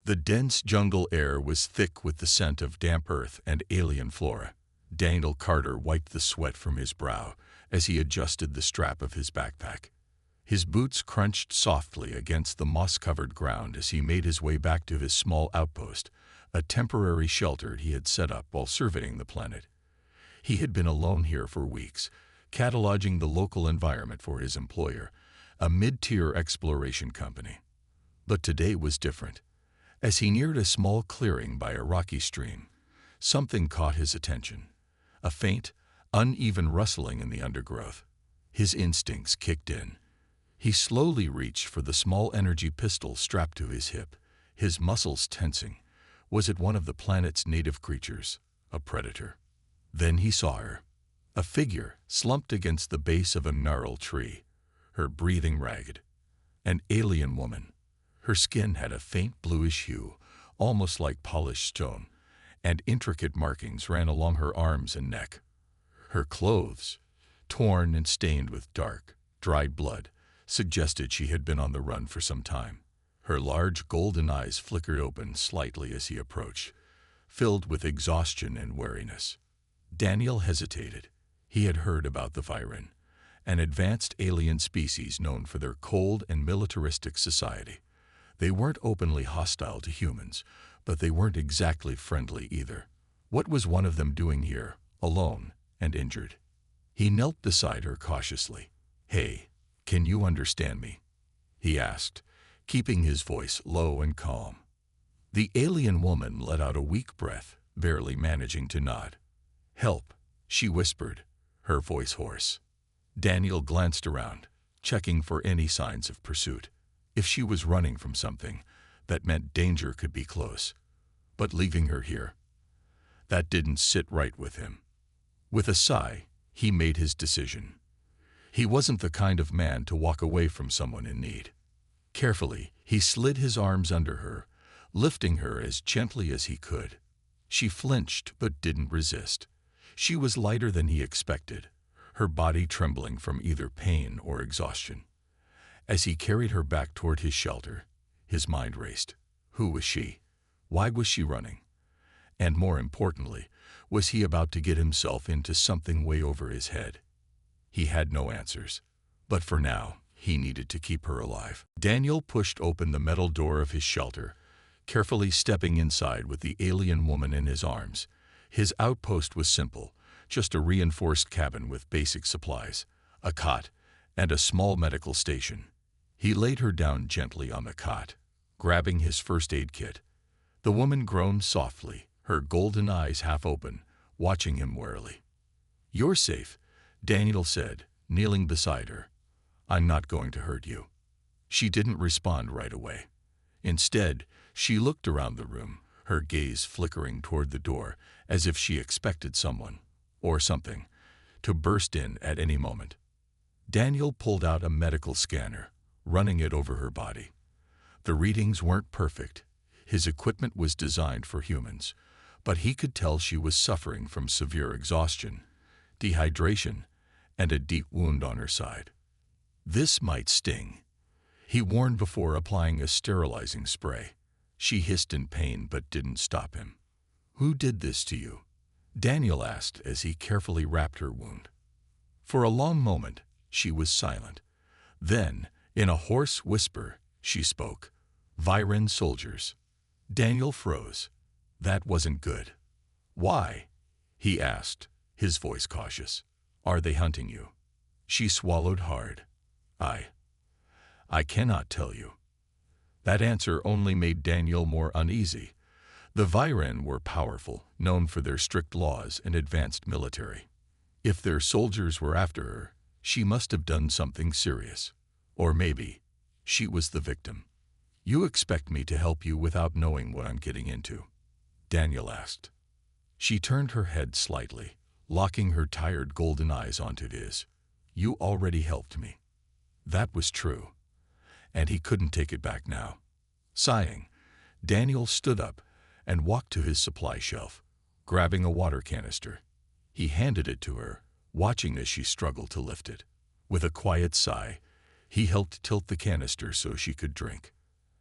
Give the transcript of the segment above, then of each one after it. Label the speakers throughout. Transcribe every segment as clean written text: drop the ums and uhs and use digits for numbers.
Speaker 1: The dense jungle air was thick with the scent of damp earth and alien flora. Daniel Carter wiped the sweat from his brow as he adjusted the strap of his backpack. His boots crunched softly against the moss-covered ground as he made his way back to his small outpost, a temporary shelter he had set up while surveying the planet. He had been alone here for weeks, cataloging the local environment for his employer, a mid-tier exploration company. But today was different. As he neared a small clearing by a rocky stream, something caught his attention. A faint, uneven rustling in the undergrowth. His instincts kicked in. He slowly reached for the small energy pistol strapped to his hip, his muscles tensing. Was it one of the planet's native creatures, a predator? Then he saw her, a figure slumped against the base of a gnarled tree, her breathing ragged. An alien woman. Her skin had a faint bluish hue, almost like polished stone, and intricate markings ran along her arms and neck. Her clothes, torn and stained with dark, dried blood, suggested she had been on the run for some time. Her large golden eyes flickered open slightly as he approached, filled with exhaustion and weariness. Daniel hesitated. He had heard about the Viren, an advanced alien species known for their cold and militaristic society. They weren't openly hostile to humans, but they weren't exactly friendly either. What was one of them doing here, alone and injured? He knelt beside her cautiously. "Hey, can you understand me?" he asked, keeping his voice low and calm. The alien woman let out a weak breath, barely managing to nod. "Help," she whispered, her voice hoarse. Daniel glanced around, checking for any signs of pursuit. If she was running from something, that meant danger could be close. But leaving her here, that didn't sit right with him. With a sigh, he made his decision. He wasn't the kind of man to walk away from someone in need. Carefully, he slid his arms under her, lifting her as gently as he could. She flinched but didn't resist. She was lighter than he expected, her body trembling from either pain or exhaustion. As he carried her back toward his shelter, his mind raced. Who was she? Why was she running? And more importantly, was he about to get himself into something way over his head? He had no answers, but for now, he needed to keep her alive. Daniel pushed open the metal door of his shelter, carefully stepping inside with the alien woman in his arms. His outpost was simple, just a reinforced cabin with basic supplies, a cot, and a small medical station. He laid her down gently on the cot, grabbing his first aid kit. The woman groaned softly, her golden eyes half open, watching him warily. "You're safe," Daniel said, kneeling beside her. "I'm not going to hurt you." She didn't respond right away. Instead, she looked around the room, her gaze flickering toward the door, as if she expected someone, or something, to burst in at any moment. Daniel pulled out a medical scanner, running it over her body. The readings weren't perfect. His equipment was designed for humans, but he could tell she was suffering from severe exhaustion, dehydration, and a deep wound on her side. This might sting. He warned before applying a sterilizing spray. She hissed in pain but didn't stop him. "Who did this to you?" Daniel asked as he carefully wrapped her wound. For a long moment, she was silent. Then, in a hoarse whisper, she spoke. "Viren soldiers." Daniel froze. That wasn't good. "Why?" he asked, his voice cautious. "Are they hunting you?" She swallowed hard. I cannot tell you." That answer only made Daniel more uneasy. The Viren were powerful, known for their strict laws and advanced military. If their soldiers were after her, she must have done something serious. Or maybe she was the victim. "You expect me to help you without knowing what I'm getting into?" Daniel asked. She turned her head slightly, locking her tired golden eyes onto his. "You already helped me." That was true, and he couldn't take it back now. Sighing, Daniel stood up and walked to his supply shelf, grabbing a water canister. He handed it to her, watching as she struggled to lift it. With a quiet sigh, he helped tilt the canister so she could drink.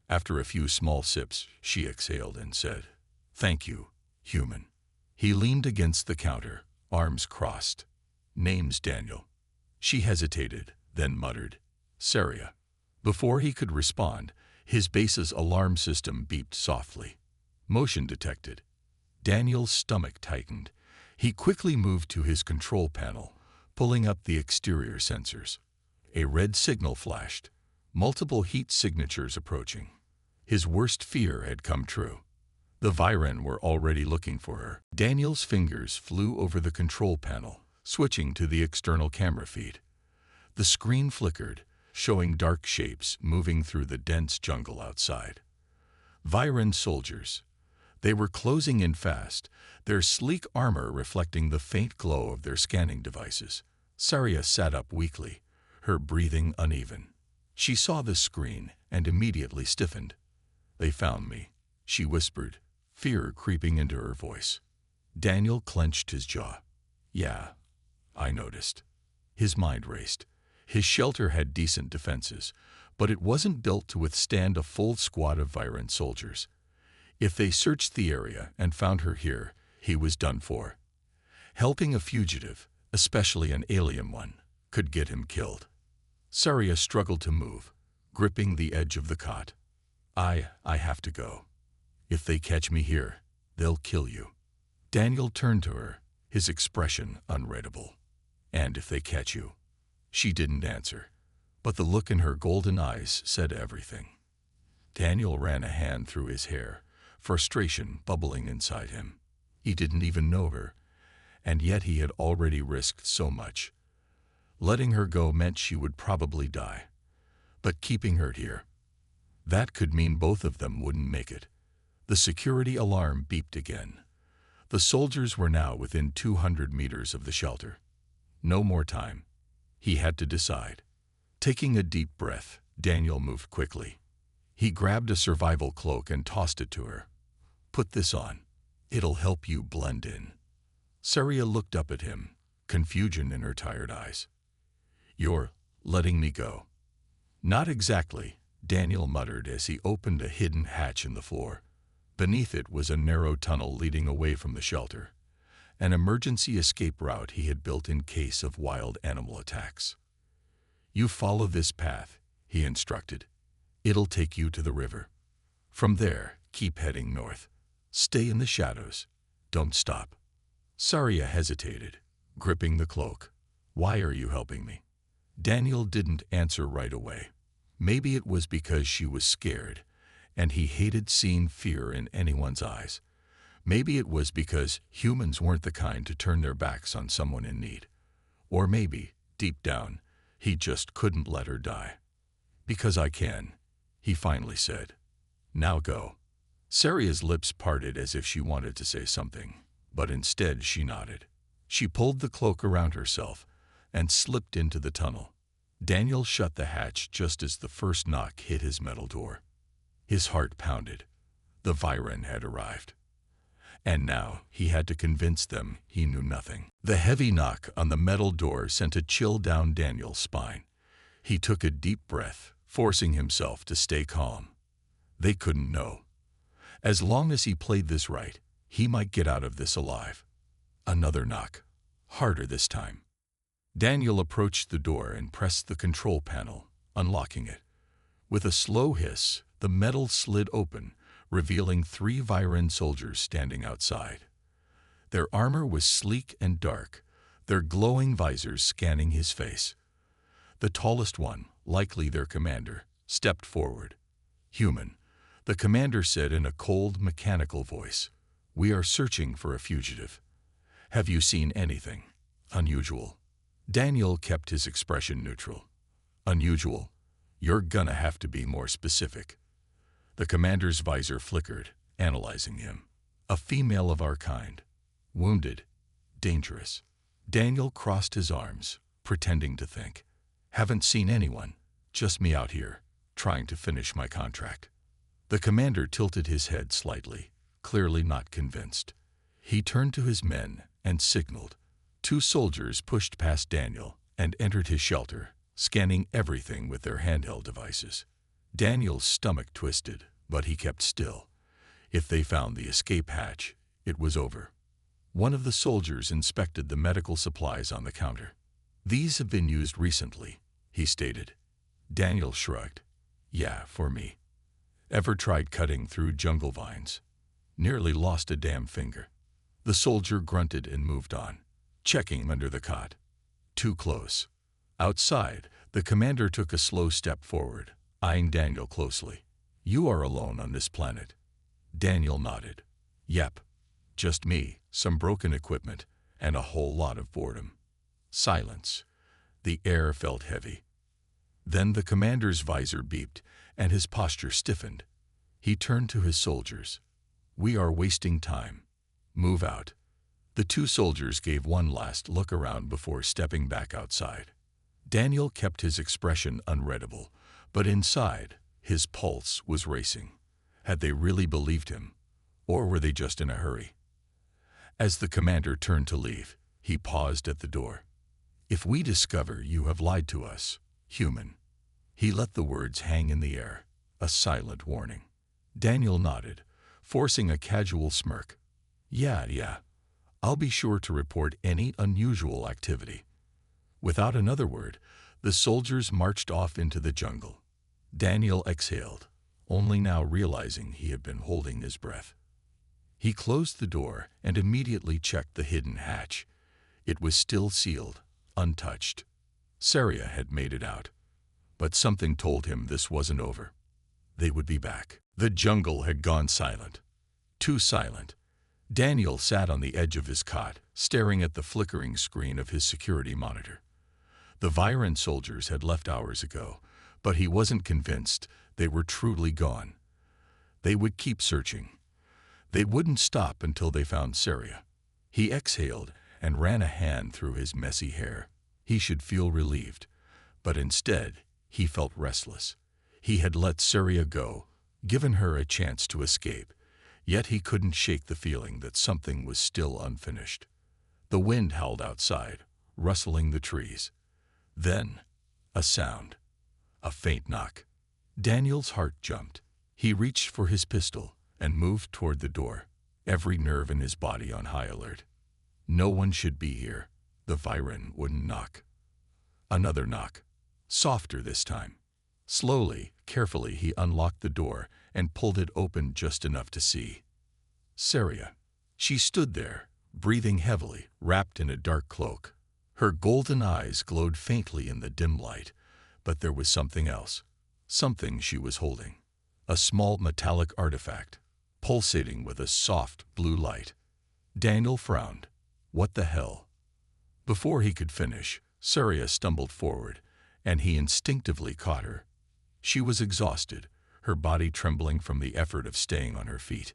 Speaker 1: After a few small sips, she exhaled and said, "Thank you, human." He leaned against the counter, arms crossed. "Name's Daniel." She hesitated, then muttered, "Saria." Before he could respond, his base's alarm system beeped softly. Motion detected. Daniel's stomach tightened. He quickly moved to his control panel, pulling up the exterior sensors. A red signal flashed, multiple heat signatures approaching. His worst fear had come true. The Viren were already looking for her. Daniel's fingers flew over the control panel, switching to the external camera feed. The screen flickered, showing dark shapes moving through the dense jungle outside. Viren soldiers. They were closing in fast, their sleek armor reflecting the faint glow of their scanning devices. Saria sat up weakly, her breathing uneven. She saw the screen and immediately stiffened. "They found me," she whispered, fear creeping into her voice. Daniel clenched his jaw. "Yeah, I noticed." His mind raced. His shelter had decent defenses, but it wasn't built to withstand a full squad of Viren soldiers. If they searched the area and found her here, he was done for. Helping a fugitive, especially an alien one, could get him killed. Saria struggled to move, gripping the edge of the cot. I have to go. If they catch me here, they'll kill you." Daniel turned to her, his expression unreadable. "And if they catch you?" She didn't answer, but the look in her golden eyes said everything. Daniel ran a hand through his hair, frustration bubbling inside him. He didn't even know her, and yet he had already risked so much. Letting her go meant she would probably die. But keeping her here, that could mean both of them wouldn't make it. The security alarm beeped again. The soldiers were now within 200 meters of the shelter. No more time. He had to decide. Taking a deep breath, Daniel moved quickly. He grabbed a survival cloak and tossed it to her. "Put this on. It'll help you blend in." Saria looked up at him, confusion in her tired eyes. "You're letting me go?" "Not exactly," Daniel muttered as he opened a hidden hatch in the floor. Beneath it was a narrow tunnel leading away from the shelter, an emergency escape route he had built in case of wild animal attacks. "You follow this path," he instructed. "It'll take you to the river. From there, keep heading north. Stay in the shadows. Don't stop." Saria hesitated, gripping the cloak. "Why are you helping me?" Daniel didn't answer right away. Maybe it was because she was scared, and he hated seeing fear in anyone's eyes. Maybe it was because humans weren't the kind to turn their backs on someone in need. Or maybe, deep down, he just couldn't let her die. "Because I can," he finally said. "Now go." Saria's lips parted as if she wanted to say something, but instead she nodded. She pulled the cloak around herself and slipped into the tunnel. Daniel shut the hatch just as the first knock hit his metal door. His heart pounded. The Viren had arrived. And now he had to convince them he knew nothing. The heavy knock on the metal door sent a chill down Daniel's spine. He took a deep breath, forcing himself to stay calm. They couldn't know. As long as he played this right, he might get out of this alive. Another knock, harder this time. Daniel approached the door and pressed the control panel, unlocking it. With a slow hiss, the metal slid open, revealing 3 Viren soldiers standing outside. Their armor was sleek and dark, their glowing visors scanning his face. The tallest one, likely their commander, stepped forward. "Human," the commander said in a cold, mechanical voice. "We are searching for a fugitive. Have you seen anything unusual?" Daniel kept his expression neutral. "Unusual? You're gonna have to be more specific." The commander's visor flickered, analyzing him. "A female of our kind. Wounded. Dangerous." Daniel crossed his arms, pretending to think. "Haven't seen anyone. Just me out here, trying to finish my contract." The commander tilted his head slightly, clearly not convinced. He turned to his men and signaled. 2 soldiers pushed past Daniel and entered his shelter, scanning everything with their handheld devices. Daniel's stomach twisted, but he kept still. If they found the escape hatch, it was over. One of the soldiers inspected the medical supplies on the counter. "These have been used recently," he stated. Daniel shrugged. "Yeah, for me. Ever tried cutting through jungle vines? Nearly lost a damn finger." The soldier grunted and moved on, checking under the cot. Too close. Outside, the commander took a slow step forward, eyeing Daniel closely. "You are alone on this planet?" Daniel nodded. "Yep. Just me, some broken equipment, and a whole lot of boredom." Silence. The air felt heavy. Then the commander's visor beeped, and his posture stiffened. He turned to his soldiers. "We are wasting time. Move out." The two soldiers gave one last look around before stepping back outside. Daniel kept his expression unreadable, but inside, his pulse was racing. Had they really believed him, or were they just in a hurry? As the commander turned to leave, he paused at the door. "If we discover you have lied to us, human." He let the words hang in the air, a silent warning. Daniel nodded, forcing a casual smirk. Yeah. I'll be sure to report any unusual activity." Without another word, the soldiers marched off into the jungle. Daniel exhaled, only now realizing he had been holding his breath. He closed the door and immediately checked the hidden hatch. It was still sealed, untouched. Saria had made it out. But something told him this wasn't over. They would be back. The jungle had gone silent. Too silent. Daniel sat on the edge of his cot, staring at the flickering screen of his security monitor. The Viren soldiers had left hours ago, but he wasn't convinced they were truly gone. They would keep searching. They wouldn't stop until they found Saria. He exhaled and ran a hand through his messy hair. He should feel relieved, but instead he felt restless. He had let Saria go, given her a chance to escape, yet he couldn't shake the feeling that something was still unfinished. The wind howled outside, rustling the trees. Then, a sound. A faint knock. Daniel's heart jumped. He reached for his pistol and moved toward the door, every nerve in his body on high alert. No one should be here. The Viren wouldn't knock. Another knock. Softer this time. Slowly, carefully, he unlocked the door and pulled it open just enough to see Saria. She stood there, breathing heavily, wrapped in a dark cloak. Her golden eyes glowed faintly in the dim light, but there was something else. Something she was holding. A small metallic artifact, pulsating with a soft blue light. Daniel frowned. What the hell? Before he could finish, Saria stumbled forward, and he instinctively caught her. She was exhausted, her body trembling from the effort of staying on her feet.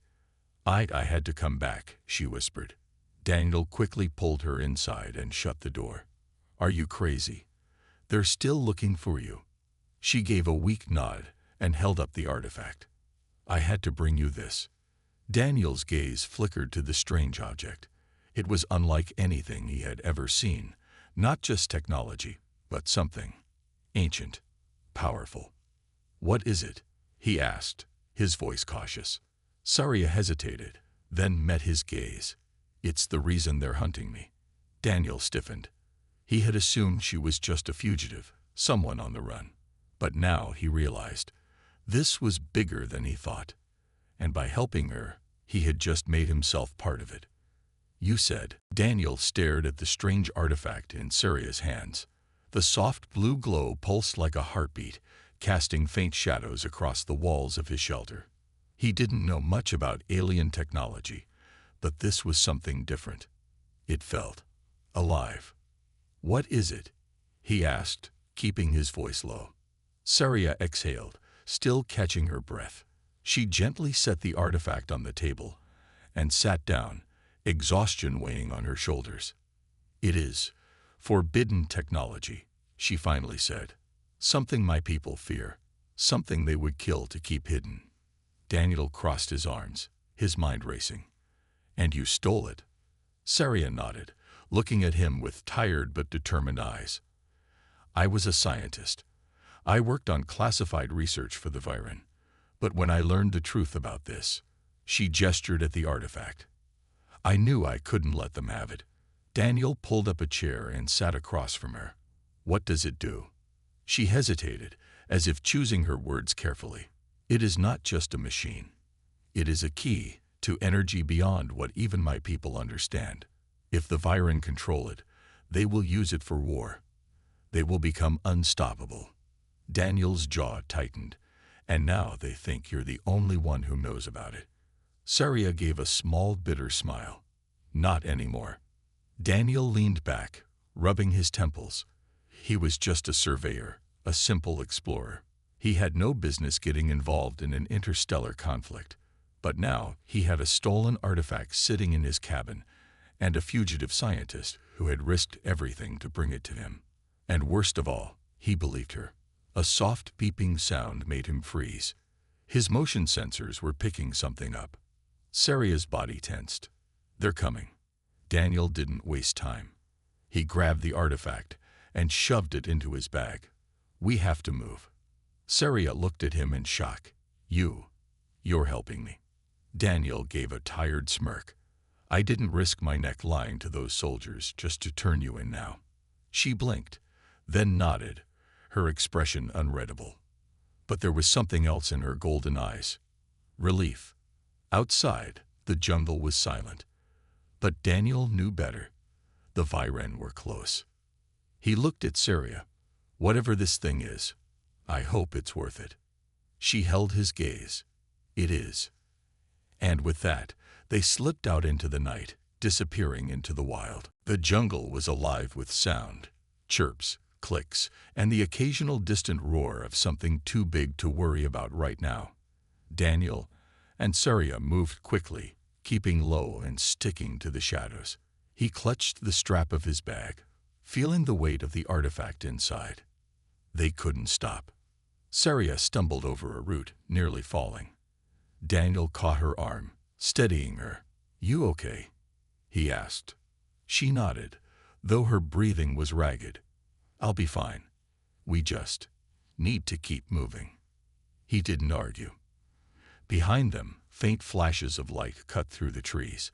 Speaker 1: I had to come back," she whispered. Daniel quickly pulled her inside and shut the door. "Are you crazy? They're still looking for you." She gave a weak nod and held up the artifact. "I had to bring you this." Daniel's gaze flickered to the strange object. It was unlike anything he had ever seen, not just technology, but something ancient, powerful. "What is it?" he asked, his voice cautious. Saria hesitated, then met his gaze. "It's the reason they're hunting me." Daniel stiffened. He had assumed she was just a fugitive, someone on the run. But now he realized this was bigger than he thought, and by helping her, he had just made himself part of it. "You said." Daniel stared at the strange artifact in Saria's hands. The soft blue glow pulsed like a heartbeat, casting faint shadows across the walls of his shelter. He didn't know much about alien technology, but this was something different. It felt alive. "What is it?" he asked, keeping his voice low. Saria exhaled, still catching her breath. She gently set the artifact on the table and sat down, exhaustion weighing on her shoulders. "It is forbidden technology," she finally said. "Something my people fear, something they would kill to keep hidden." Daniel crossed his arms, his mind racing. "And you stole it?" Saria nodded, looking at him with tired but determined eyes. "I was a scientist. I worked on classified research for the Viren, but when I learned the truth about this, she gestured at the artifact. I knew I couldn't let them have it. Daniel pulled up a chair and sat across from her. What does it do? She hesitated, as if choosing her words carefully. It is not just a machine. It is a key to energy beyond what even my people understand. If the Viren control it, they will use it for war. They will become unstoppable. Daniel's jaw tightened, and now they think you're the only one who knows about it. Saria gave a small, bitter smile. Not anymore. Daniel leaned back, rubbing his temples. He was just a surveyor, a simple explorer. He had no business getting involved in an interstellar conflict. But now he had a stolen artifact sitting in his cabin, and a fugitive scientist who had risked everything to bring it to him. And worst of all, he believed her. A soft beeping sound made him freeze. His motion sensors were picking something up. Saria's body tensed. They're coming. Daniel didn't waste time. He grabbed the artifact and shoved it into his bag. We have to move. Saria looked at him in shock. You're helping me. Daniel gave a tired smirk. I didn't risk my neck lying to those soldiers just to turn you in now. She blinked, then nodded, her expression unreadable. But there was something else in her golden eyes. Relief. Outside, the jungle was silent. But Daniel knew better. The Viren were close. He looked at Saria. Whatever this thing is, I hope it's worth it. She held his gaze. It is. And with that, they slipped out into the night, disappearing into the wild. The jungle was alive with sound, chirps, clicks, and the occasional distant roar of something too big to worry about right now. Daniel and Saria moved quickly, keeping low and sticking to the shadows. He clutched the strap of his bag, feeling the weight of the artifact inside. They couldn't stop. Saria stumbled over a root, nearly falling. Daniel caught her arm, steadying her. You okay? He asked. She nodded, though her breathing was ragged. I'll be fine. We just need to keep moving. He didn't argue. Behind them, faint flashes of light cut through the trees.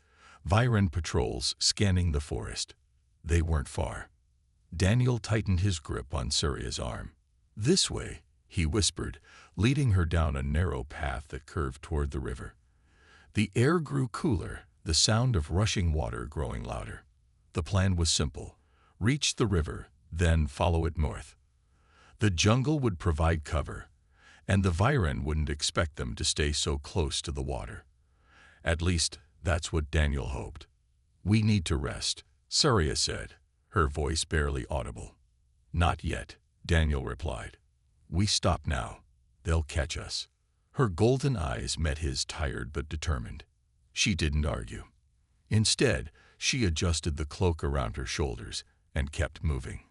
Speaker 1: Viren patrols scanning the forest. They weren't far. Daniel tightened his grip on Saria's arm. This way, he whispered, leading her down a narrow path that curved toward the river. The air grew cooler, the sound of rushing water growing louder. The plan was simple. Reach the river, then follow it north. The jungle would provide cover, and the Viren wouldn't expect them to stay so close to the water. At least, that's what Daniel hoped. We need to rest, Saria said, her voice barely audible. Not yet, Daniel replied. We stop now. They'll catch us. Her golden eyes met his, tired but determined. She didn't argue. Instead, she adjusted the cloak around her shoulders and kept moving.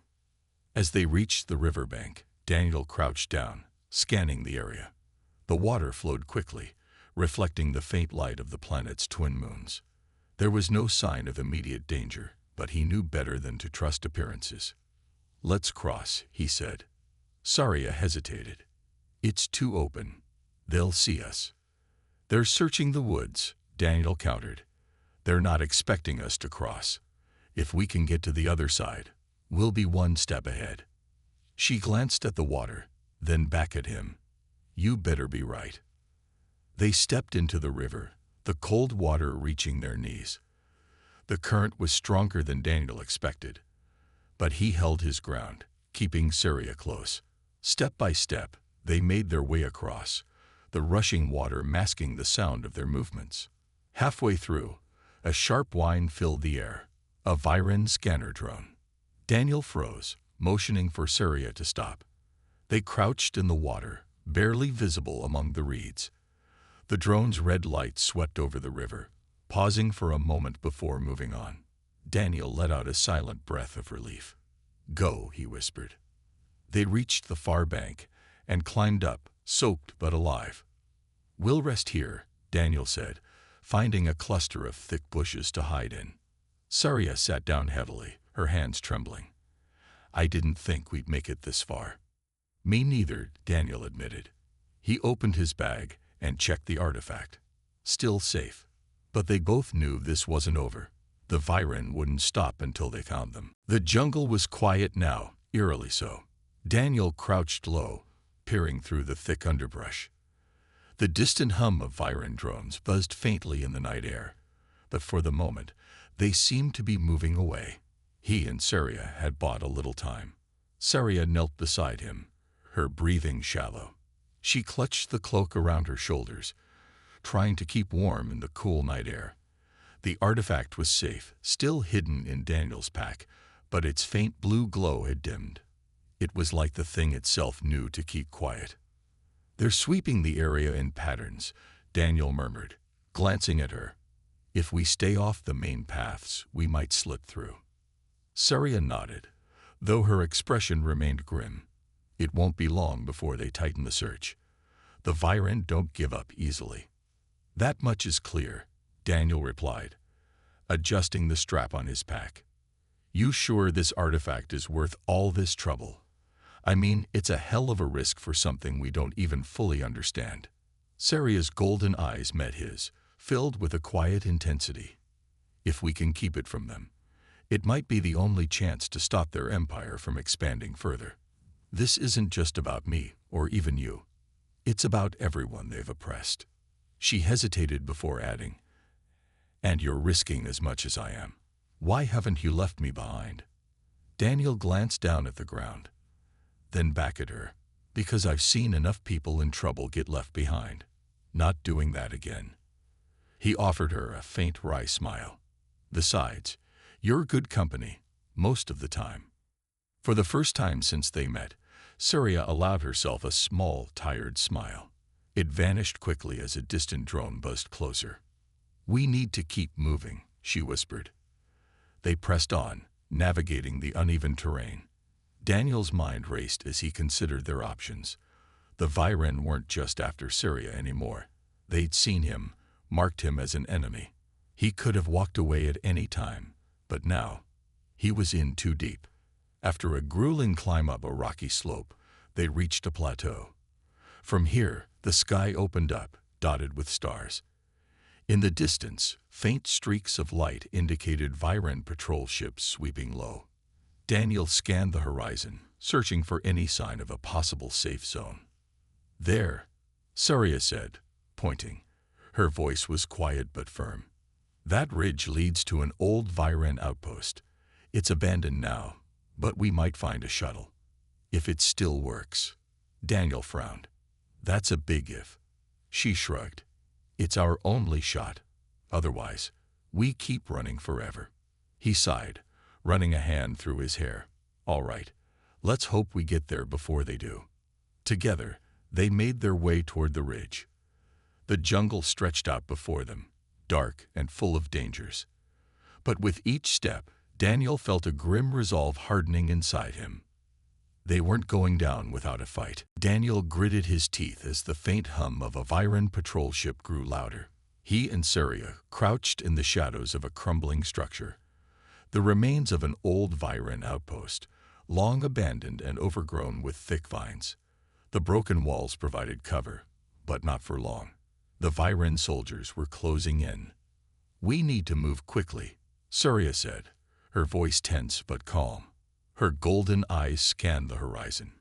Speaker 1: As they reached the riverbank, Daniel crouched down, scanning the area. The water flowed quickly, reflecting the faint light of the planet's twin moons. There was no sign of immediate danger, but he knew better than to trust appearances. Let's cross, he said. Saria hesitated. It's too open. They'll see us. They're searching the woods, Daniel countered. They're not expecting us to cross. If we can get to the other side, we'll be one step ahead. She glanced at the water, then back at him. You better be right. They stepped into the river, the cold water reaching their knees. The current was stronger than Daniel expected, but he held his ground, keeping Saria close. Step by step, they made their way across, the rushing water masking the sound of their movements. Halfway through, a sharp whine filled the air, a Viren scanner drone. Daniel froze, motioning for Saria to stop. They crouched in the water, barely visible among the reeds. The drone's red light swept over the river, pausing for a moment before moving on. Daniel let out a silent breath of relief. Go, he whispered. They reached the far bank and climbed up, soaked but alive. We'll rest here, Daniel said, finding a cluster of thick bushes to hide in. Saria sat down heavily, her hands trembling. I didn't think we'd make it this far. Me neither, Daniel admitted. He opened his bag and checked the artifact. Still safe. But they both knew this wasn't over. The Viren wouldn't stop until they found them. The jungle was quiet now, eerily so. Daniel crouched low, peering through the thick underbrush. The distant hum of Viren drones buzzed faintly in the night air, but for the moment, they seemed to be moving away. He and Saria had bought a little time. Saria knelt beside him, her breathing shallow. She clutched the cloak around her shoulders, trying to keep warm in the cool night air. The artifact was safe, still hidden in Daniel's pack, but its faint blue glow had dimmed. It was like the thing itself knew to keep quiet. "They're sweeping the area in patterns," Daniel murmured, glancing at her. "If we stay off the main paths, we might slip through." Saria nodded, though her expression remained grim. "It won't be long before they tighten the search. The Viren don't give up easily." "That much is clear," Daniel replied, adjusting the strap on his pack. "You sure this artifact is worth all this trouble? I mean, it's a hell of a risk for something we don't even fully understand." Saria's golden eyes met his, filled with a quiet intensity. "If we can keep it from them, it might be the only chance to stop their empire from expanding further. This isn't just about me, or even you. It's about everyone they've oppressed." She hesitated before adding, "And you're risking as much as I am. Why haven't you left me behind?" Daniel glanced down at the ground, then back at her. "Because I've seen enough people in trouble get left behind. Not doing that again." He offered her a faint wry smile. "Besides, you're good company, most of the time." For the first time since they met, Saria allowed herself a small, tired smile. It vanished quickly as a distant drone buzzed closer. "We need to keep moving," she whispered. They pressed on, navigating the uneven terrain. Daniel's mind raced as he considered their options. The Viren weren't just after Saria anymore. They'd seen him, marked him as an enemy. He could have walked away at any time, but now, he was in too deep. After a grueling climb up a rocky slope, they reached a plateau. From here, the sky opened up, dotted with stars. In the distance, faint streaks of light indicated Viren patrol ships sweeping low. Daniel scanned the horizon, searching for any sign of a possible safe zone. "There," Saria said, pointing. Her voice was quiet but firm. "That ridge leads to an old Viren outpost. It's abandoned now, but we might find a shuttle. If it still works." Daniel frowned. "That's a big if." She shrugged. "It's our only shot. Otherwise, we keep running forever." He sighed, running a hand through his hair. "All right, let's hope we get there before they do." Together, they made their way toward the ridge. The jungle stretched out before them, dark and full of dangers. But with each step, Daniel felt a grim resolve hardening inside him. They weren't going down without a fight. Daniel gritted his teeth as the faint hum of a Viren patrol ship grew louder. He and Saria crouched in the shadows of a crumbling structure, the remains of an old Viren outpost, long abandoned and overgrown with thick vines. The broken walls provided cover, but not for long. The Viren soldiers were closing in. "We need to move quickly," Saria said, her voice tense but calm. Her golden eyes scanned the horizon.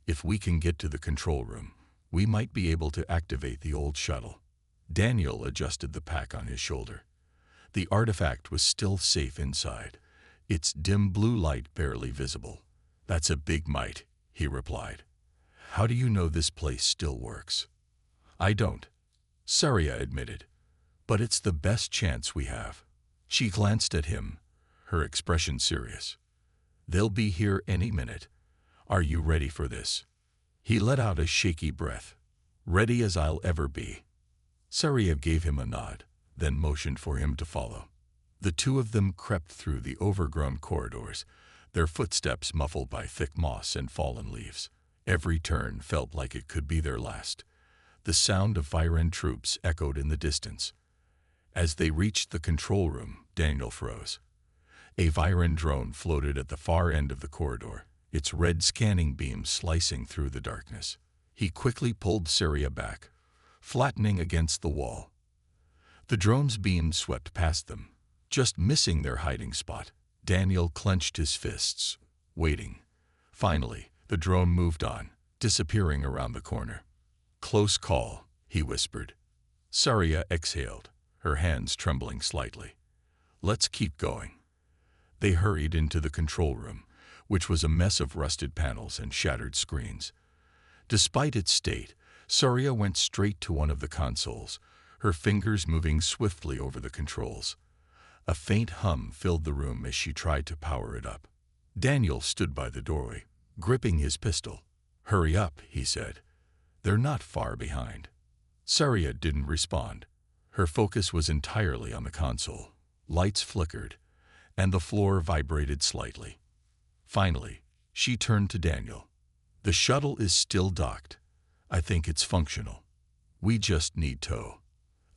Speaker 1: "If we can get to the control room, we might be able to activate the old shuttle." Daniel adjusted the pack on his shoulder. The artifact was still safe inside, its dim blue light barely visible. "That's a big might," he replied. "How do you know this place still works?" "I don't," Saria admitted, "but it's the best chance we have." She glanced at him, her expression serious. "They'll be here any minute. Are you ready for this?" He let out a shaky breath. "Ready as I'll ever be." Saria gave him a nod, then motioned for him to follow. The two of them crept through the overgrown corridors, their footsteps muffled by thick moss and fallen leaves. Every turn felt like it could be their last. The sound of Viren troops echoed in the distance. As they reached the control room, Daniel froze. A Viren drone floated at the far end of the corridor, its red scanning beam slicing through the darkness. He quickly pulled Saria back, flattening against the wall. The drone's beam swept past them, just missing their hiding spot. Daniel clenched his fists, waiting. Finally, the drone moved on, disappearing around the corner. "Close call," he whispered. Saria exhaled, her hands trembling slightly. "Let's keep going." They hurried into the control room, which was a mess of rusted panels and shattered screens. Despite its state, Saria went straight to one of the consoles, her fingers moving swiftly over the controls. A faint hum filled the room as she tried to power it up. Daniel stood by the doorway, gripping his pistol. "Hurry up," he said. "They're not far behind." Saria didn't respond. Her focus was entirely on the console. Lights flickered, and the floor vibrated slightly. Finally, she turned to Daniel. "The shuttle is still docked. I think it's functional. We just need tow."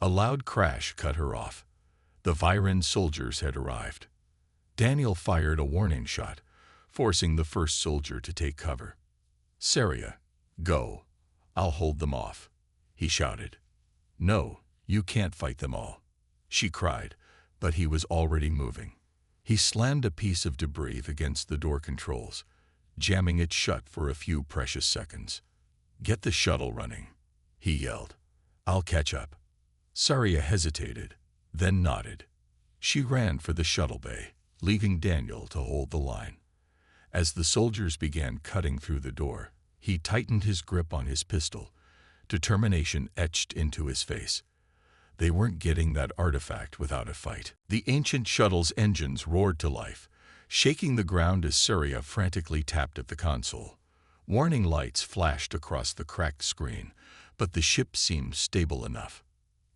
Speaker 1: A loud crash cut her off. The Viren soldiers had arrived. Daniel fired a warning shot, forcing the first soldier to take cover. "Saria, go. I'll hold them off," he shouted. "No, you can't fight them all," she cried, but he was already moving. He slammed a piece of debris against the door controls, jamming it shut for a few precious seconds. "Get the shuttle running," he yelled. "I'll catch up." Saria hesitated, then nodded. She ran for the shuttle bay, leaving Daniel to hold the line. As the soldiers began cutting through the door, he tightened his grip on his pistol, determination etched into his face. They weren't getting that artifact without a fight. The ancient shuttle's engines roared to life, shaking the ground as Saria frantically tapped at the console. Warning lights flashed across the cracked screen, but the ship seemed stable enough.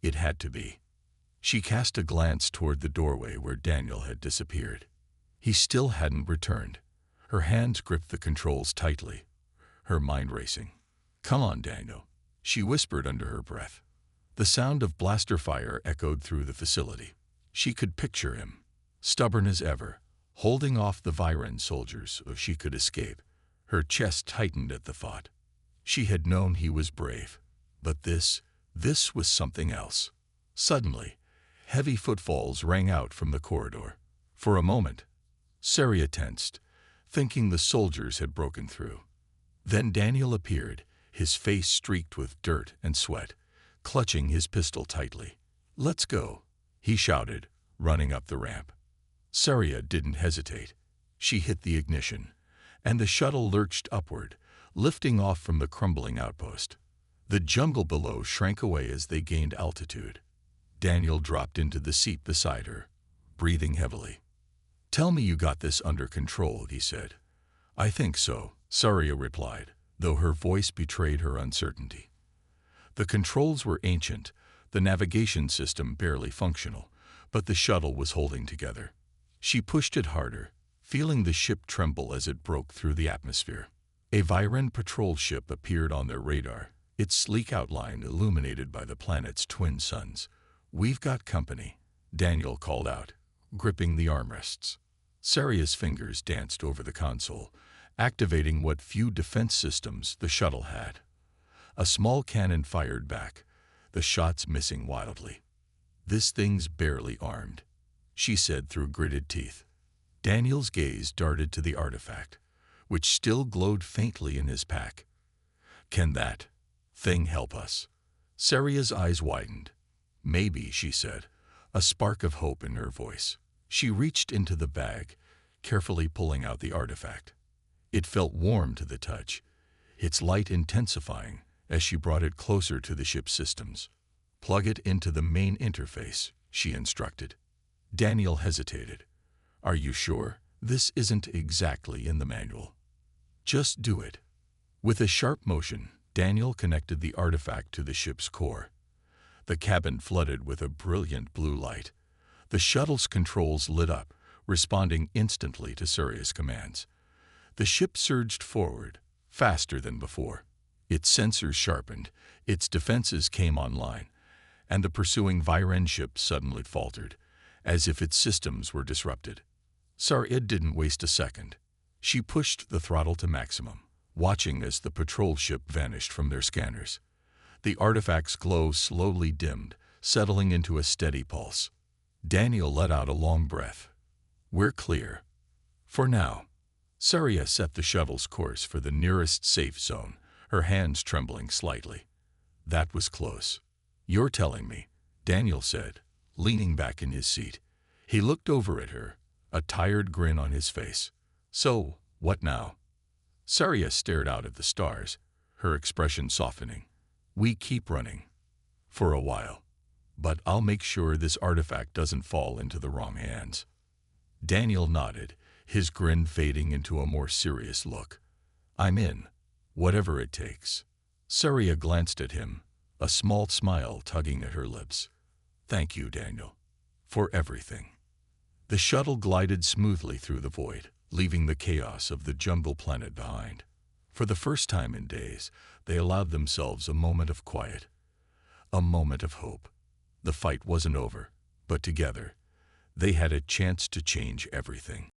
Speaker 1: It had to be. She cast a glance toward the doorway where Daniel had disappeared. He still hadn't returned. Her hands gripped the controls tightly, her mind racing. "Come on, Daniel," she whispered under her breath. The sound of blaster fire echoed through the facility. She could picture him, stubborn as ever, holding off the Viren soldiers so she could escape. Her chest tightened at the thought. She had known he was brave, but this was something else. Suddenly, heavy footfalls rang out from the corridor. For a moment, Saria tensed, thinking the soldiers had broken through. Then Daniel appeared, his face streaked with dirt and sweat, clutching his pistol tightly. "Let's go," he shouted, running up the ramp. Saria didn't hesitate. She hit the ignition, and the shuttle lurched upward, lifting off from the crumbling outpost. The jungle below shrank away as they gained altitude. Daniel dropped into the seat beside her, breathing heavily. "Tell me you got this under control," he said. "I think so," Saria replied, though her voice betrayed her uncertainty. The controls were ancient, the navigation system barely functional, but the shuttle was holding together. She pushed it harder, feeling the ship tremble as it broke through the atmosphere. A Viren patrol ship appeared on their radar, its sleek outline illuminated by the planet's twin suns. "We've got company," Daniel called out, gripping the armrests. Saria's fingers danced over the console, activating what few defense systems the shuttle had. A small cannon fired back, the shots missing wildly. "This thing's barely armed," she said through gritted teeth. Daniel's gaze darted to the artifact, which still glowed faintly in his pack. "Can that thing help us?" Saria's eyes widened. "Maybe," she said, a spark of hope in her voice. She reached into the bag, carefully pulling out the artifact. It felt warm to the touch, its light intensifying as she brought it closer to the ship's systems. "Plug it into the main interface," she instructed. Daniel hesitated. "Are you sure? This isn't exactly in the manual." "Just do it." With a sharp motion, Daniel connected the artifact to the ship's core. The cabin flooded with a brilliant blue light. The shuttle's controls lit up, responding instantly to Saria's commands. The ship surged forward, faster than before. Its sensors sharpened, its defenses came online, and the pursuing Viren ship suddenly faltered, as if its systems were disrupted. Saria didn't waste a second. She pushed the throttle to maximum, watching as the patrol ship vanished from their scanners. The artifact's glow slowly dimmed, settling into a steady pulse. Daniel let out a long breath. We're clear. For now. Saria set the shuttle's course for the nearest safe zone, her hands trembling slightly. That was close. You're telling me, Daniel said, leaning back in his seat. He looked over at her, a tired grin on his face. So, what now? Saria stared out at the stars, her expression softening. We keep running. For a while. But I'll make sure this artifact doesn't fall into the wrong hands. Daniel nodded, his grin fading into a more serious look. I'm in. Whatever it takes. Saria glanced at him, a small smile tugging at her lips. Thank you, Daniel. For everything. The shuttle glided smoothly through the void, leaving the chaos of the jungle planet behind. For the first time in days, they allowed themselves a moment of quiet. A moment of hope. The fight wasn't over, but together, they had a chance to change everything.